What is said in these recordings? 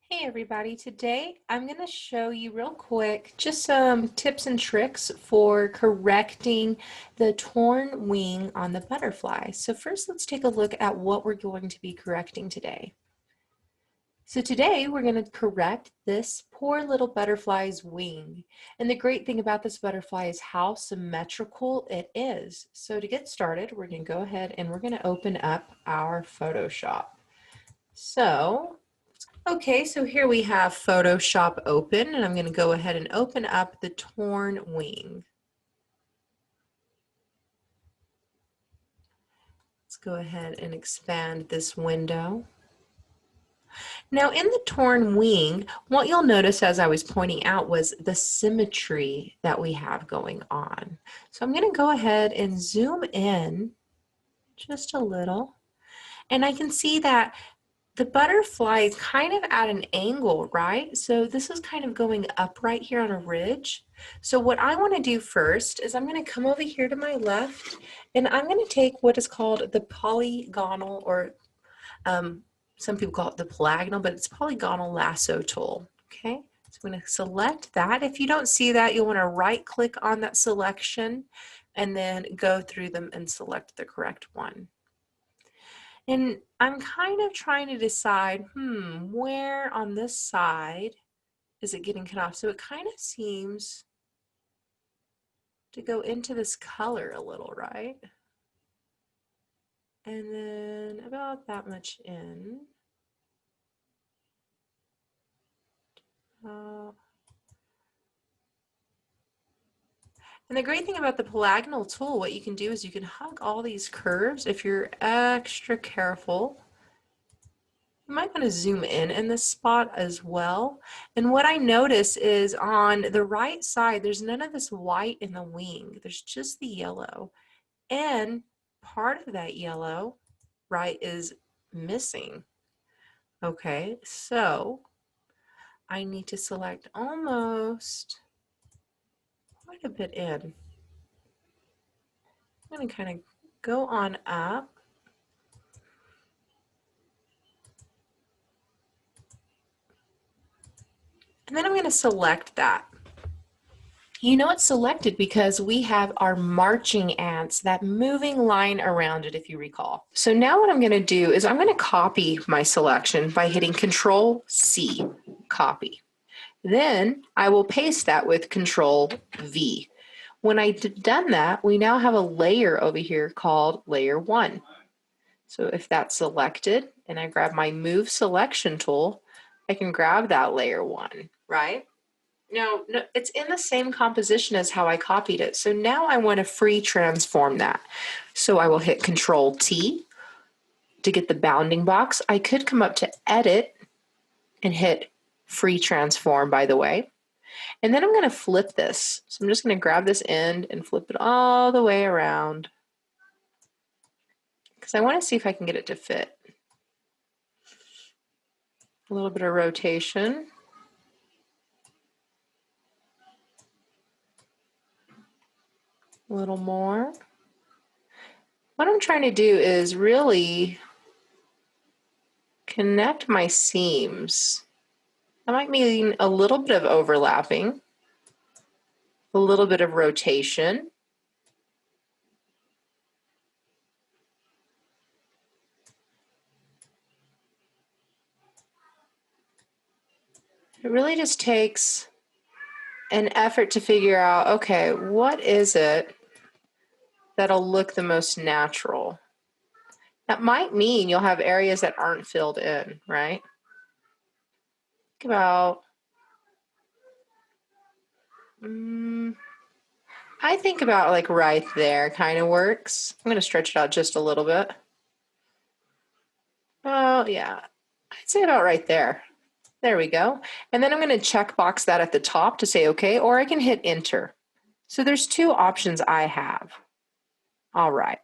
Hey everybody, today I'm going to show you real quick just some tips and tricks for correcting the torn wing on the butterfly. So first let's take a look at what we're going to be correcting today. So today we're going to correct this poor little butterfly's wing. And the great thing about this butterfly is how symmetrical it is. So to get started, we're going to go ahead and we're going to open up our Photoshop. Okay, so here we have Photoshop open, and I'm going to go ahead and open up the torn wing. Let's go ahead and expand this window. Now in the torn wing, what you'll notice as I was pointing out was the symmetry that we have going on. So I'm going to go ahead and zoom in just a little, and I can see that the butterfly is kind of at an angle, right? So this is kind of going up right here on a ridge. So what I want to do first is I'm going to come over here to my left, and I'm going to take what is called the polygonal, or some people call it the pelagonal, but it's polygonal lasso tool. Okay, so I'm going to select that. If you don't see that, you'll want to right click on that selection and then go through them and select the correct one. And I'm kind of trying to decide, where on this side is it getting cut off? So it kind of seems to go into this color a little, right? And then about that much in. And the great thing about the pelagonal tool, what you can do is you can hug all these curves if you're extra careful. You might want to zoom in this spot as well. And what I notice is on the right side, there's none of this white in the wing. There's just the yellow. And part of that yellow, right, is missing. Okay, so I need to select almost quite a bit in. I'm going to kind of go on up. And then I'm going to select that. You know it's selected because we have our marching ants, that moving line around it, if you recall. So now what I'm going to do is I'm going to copy my selection by hitting Control C, copy. Then I will paste that with Control V. When I've done that, we now have a layer over here called Layer 1. So if that's selected and I grab my Move Selection tool, I can grab that Layer 1, right? No, it's in the same composition as how I copied it. So now I want to free transform that. So I will hit Control T to get the bounding box. I could come up to Edit and hit Free Transform, by the way. And then I'm going to flip this. So I'm just going to grab this end and flip it all the way around, because I want to see if I can get it to fit. A little bit of rotation. A little more. What I'm trying to do is really connect my seams. I might mean a little bit of overlapping, a little bit of rotation. It really just takes an effort to figure out, okay, what is it that'll look the most natural? That might mean you'll have areas that aren't filled in, right? Think about, I think about like right there kind of works. I'm going to stretch it out just a little bit. Oh, yeah, I'd say about right there. There we go. And then I'm going to check box that at the top to say okay, or I can hit enter. So there's two options I have. All right.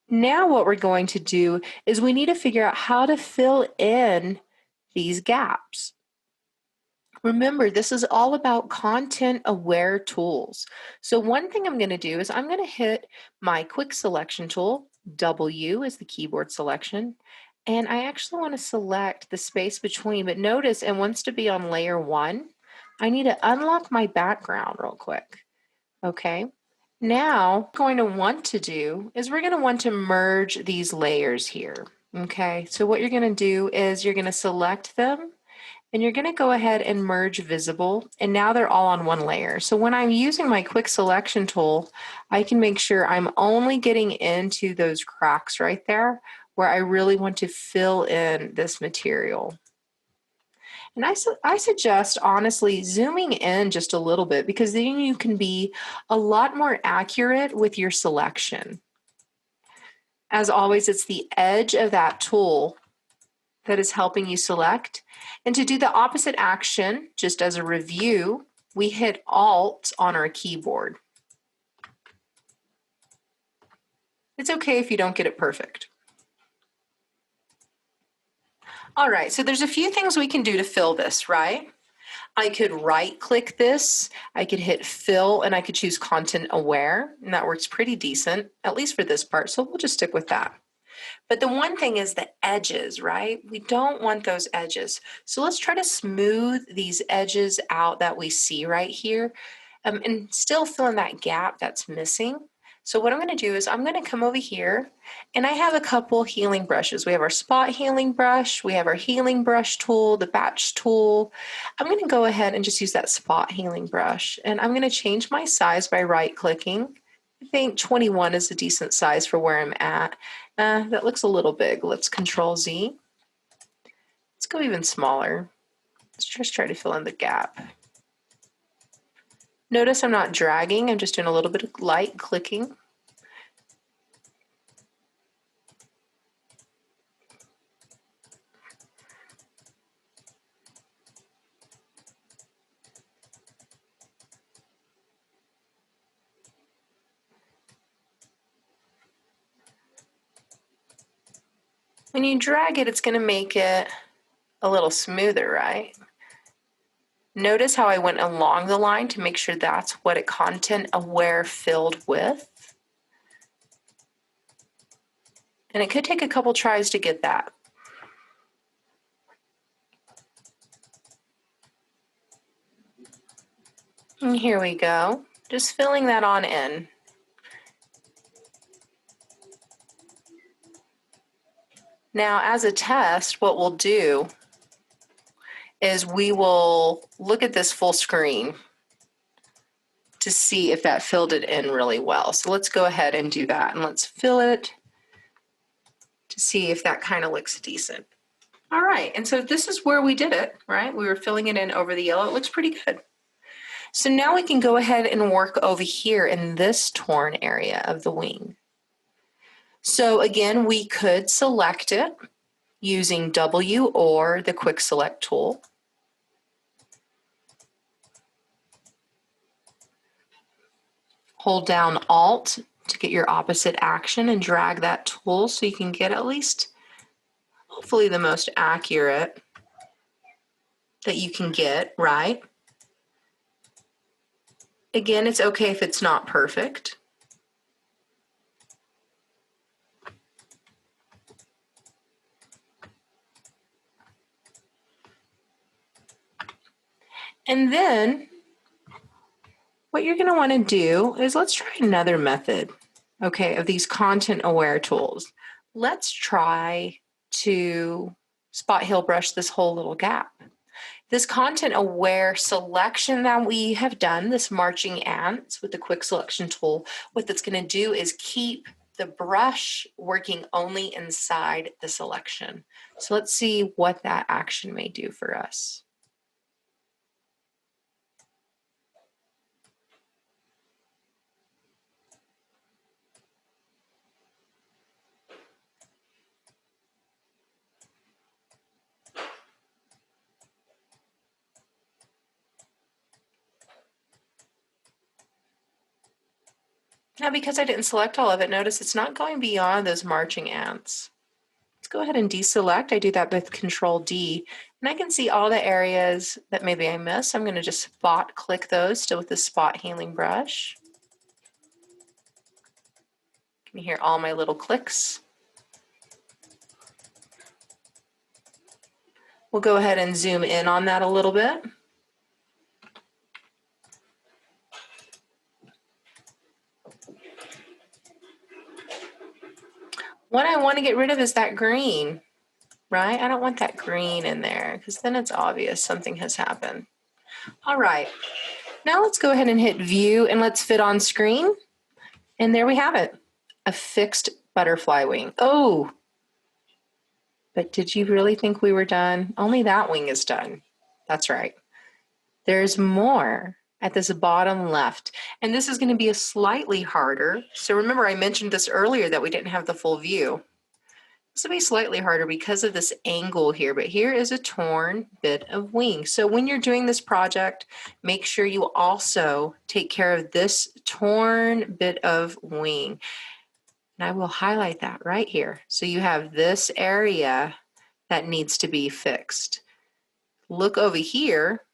Now what we're going to do is we need to figure out how to fill in these gaps. Remember, this is all about content-aware tools. So one thing I'm going to do is I'm going to hit my quick selection tool. W is the keyboard selection. And I actually want to select the space between, but notice it wants to be on layer 1. I need to unlock my background real quick. Okay. Now, what we're going to want to do is we're going to want to merge these layers here. Okay. So what you're going to do is you're going to select them and you're going to go ahead and merge visible. And now they're all on one layer. So when I'm using my quick selection tool, I can make sure I'm only getting into those cracks right there where I really want to fill in this material. And I suggest honestly zooming in just a little bit because then you can be a lot more accurate with your selection. As always, it's the edge of that tool that is helping you select. And to do the opposite action, just as a review, we hit Alt on our keyboard. It's okay if you don't get it perfect. All right, so there's a few things we can do to fill this, right? I could right click this, I could hit fill, and I could choose content aware, and that works pretty decent, at least for this part, so we'll just stick with that. But the one thing is the edges, right? We don't want those edges. So let's try to smooth these edges out that we see right here and still fill in that gap that's missing. So what I'm going to do is I'm going to come over here and I have a couple healing brushes. We have our spot healing brush, we have our healing brush tool, the batch tool. I'm going to go ahead and just use that spot healing brush and I'm going to change my size by right clicking. I think 21 is a decent size for where I'm at. That looks a little big. Let's Control Z. Let's go even smaller. Let's just try to fill in the gap. Notice I'm not dragging, I'm just doing a little bit of light clicking. When you drag it, it's going to make it a little smoother, right? Notice how I went along the line to make sure that's what it content aware filled with. And it could take a couple tries to get that. And here we go, just filling that on in. Now, as a test, what we'll do is we will look at this full screen to see if that filled it in really well. So let's go ahead and do that and let's fill it to see if that kind of looks decent. All right, and so this is where we did it, right? We were filling it in over the yellow. It looks pretty good. So now we can go ahead and work over here in this torn area of the wing. So again, we could select it using W or the quick select tool. Hold down Alt to get your opposite action and drag that tool so you can get at least hopefully the most accurate that you can get, right? Again, it's okay if it's not perfect. And then what you're going to want to do is let's try another method, okay, of these content aware tools. Let's try to spot heal brush this whole little gap. This content aware selection that we have done, this marching ants with the quick selection tool, what that's going to do is keep the brush working only inside the selection. So let's see what that action may do for us. Now, because I didn't select all of it, notice it's not going beyond those marching ants. Let's go ahead and deselect. I do that with Control D, and I can see all the areas that maybe I missed. I'm going to just spot click those, still with the spot healing brush. You can hear all my little clicks. We'll go ahead and zoom in on that a little bit. What I want to get rid of is that green, right? I don't want that green in there because then it's obvious something has happened. All right, now let's go ahead and hit view and let's fit on screen. And there we have it, a fixed butterfly wing. Oh, but did you really think we were done? Only that wing is done. That's right. There's more at this bottom left. And this is going to be a slightly harder. So remember, I mentioned this earlier that we didn't have the full view. This will be slightly harder because of this angle here, but here is a torn bit of wing. So when you're doing this project, make sure you also take care of this torn bit of wing. And I will highlight that right here. So you have this area that needs to be fixed. Look over here,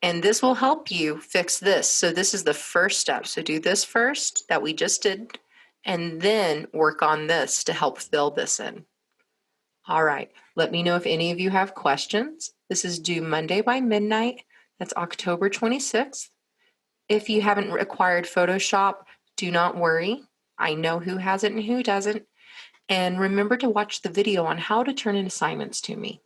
and this will help you fix this. So this is the first step. So do this first that we just did, and then work on this to help fill this in. All right, let me know if any of you have questions. This is due Monday by midnight. That's October 26th. If you haven't acquired Photoshop, do not worry. I know who has it and who doesn't. And remember to watch the video on how to turn in assignments to me.